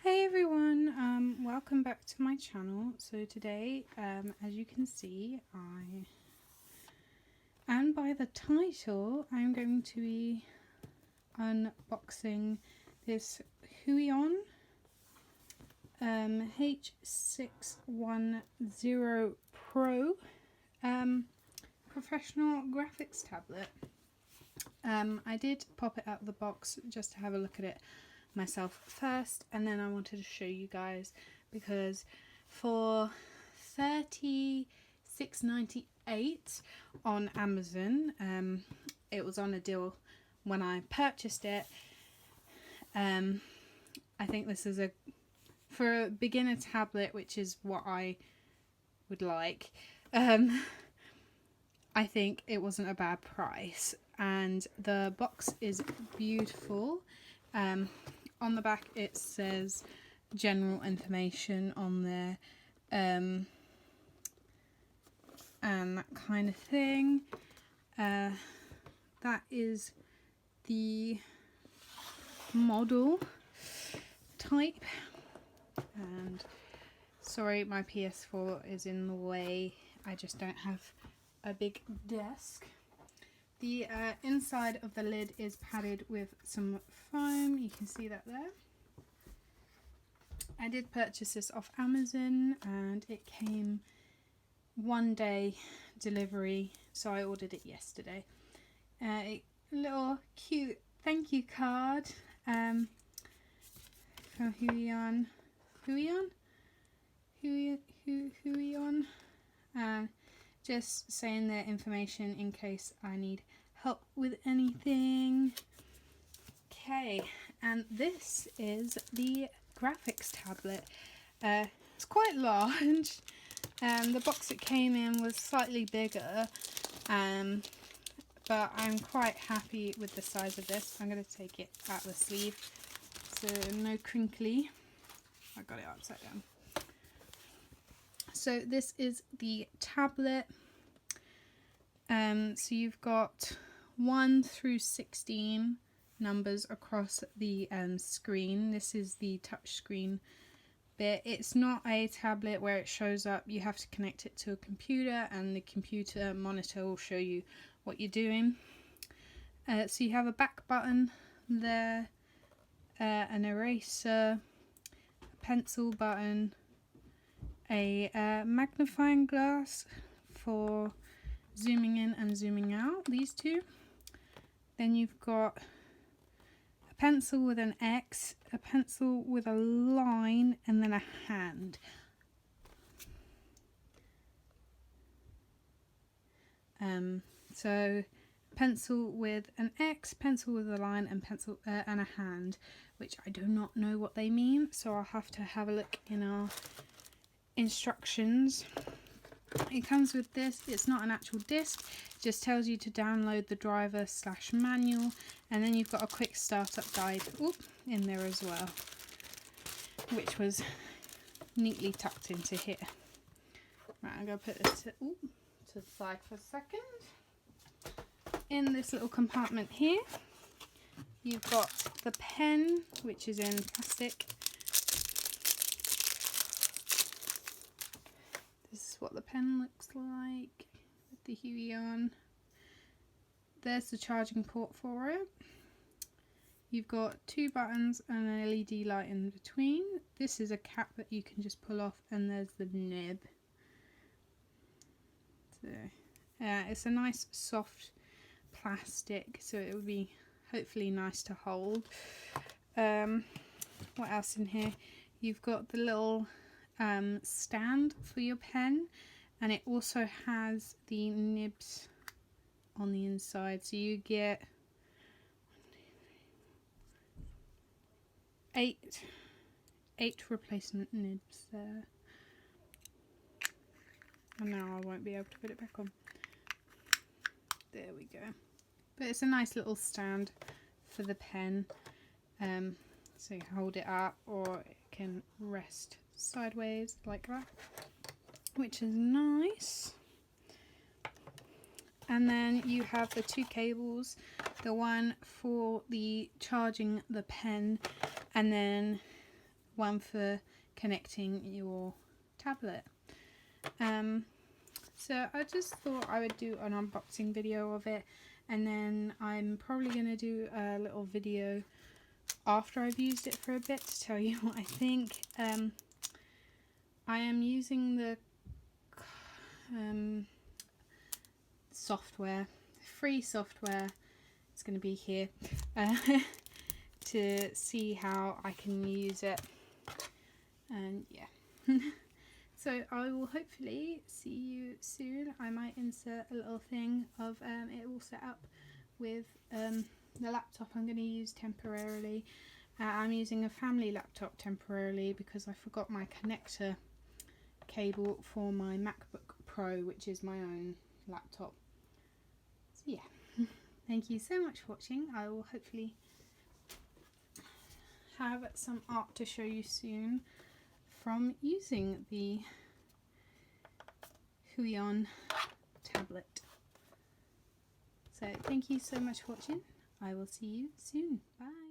Hey everyone, welcome back to my channel. So today, as you can see, and by the title, I'm going to be unboxing this Huion H610Pro professional graphics tablet. I did pop it out of the box just to have a look at it myself first, and then I wanted to show you guys because for $36.98 on Amazon, it was on a deal when I purchased it. I think this is for a beginner tablet, which is what I would like. I think it wasn't a bad price, and the box is beautiful. On the back it says general information on there, and that kind of thing. That is the model type, and sorry my PS4 is in the way, I just don't have a big desk. The inside of the lid is padded with some foam, you can see that there. I did purchase this off Amazon and it came 1 day delivery, so I ordered it yesterday. A little cute thank you card from Huion, just saying their information in case I need help with anything. Okay, and this is the graphics tablet. It's quite large. The box it came in was slightly bigger, but I'm quite happy with the size of this. I'm going to take it out of the sleeve so no crinkly. I got it upside down. So this is the tablet. So you've got 1 through 16 numbers across the screen. This is the touch screen bit. It's not a tablet where it shows up. You have to connect it to a computer, and the computer monitor will show you what you're doing. So you have a back button there, an eraser, a pencil button, a magnifying glass for zooming in and zooming out, these two. Then you've got a pencil with an X, a pencil with a line, and then a hand. So pencil with an X, pencil with a line, and pencil and a hand, which I do not know what they mean, so I'll have to have a look in our instructions. It comes with this. It's not an actual disc, it just tells you to download the driver / manual, and then you've got a quick startup guide in there as well, which was neatly tucked into here. Right, I'm going to put this to the side for a second. In this little compartment here, you've got the pen, which is in plastic. This is what the pen looks like with the Huion. There's the charging port for it. You've got 2 buttons and an LED light in between. This is a cap that you can just pull off, and there's the nib. So, it's a nice soft plastic, so it would be hopefully nice to hold. What else in here? You've got the little stand for your pen, and it also has the nibs on the inside, so you get 8 replacement nibs there. And now I won't be able to put it back on. There we go. But it's a nice little stand for the pen, so you hold it up, or it can rest sideways like that, which is nice. And then you have the 2 cables, the one for the charging the pen, and then one for connecting your tablet. So I just thought I would do an unboxing video of it, and then I'm probably going to do a little video after I've used it for a bit to tell you what I think. I am using the software, free software, it's going to be here, to see how I can use it, and yeah. So I will hopefully see you soon. I might insert a little thing of it all set up with the laptop I'm going to use temporarily. I'm using a family laptop temporarily because I forgot my connector cable for my MacBook Pro, which is my own laptop. So yeah, thank you so much for watching. I will hopefully have some art to show you soon from using the Huion tablet. So thank you so much for watching. I will see you soon. Bye.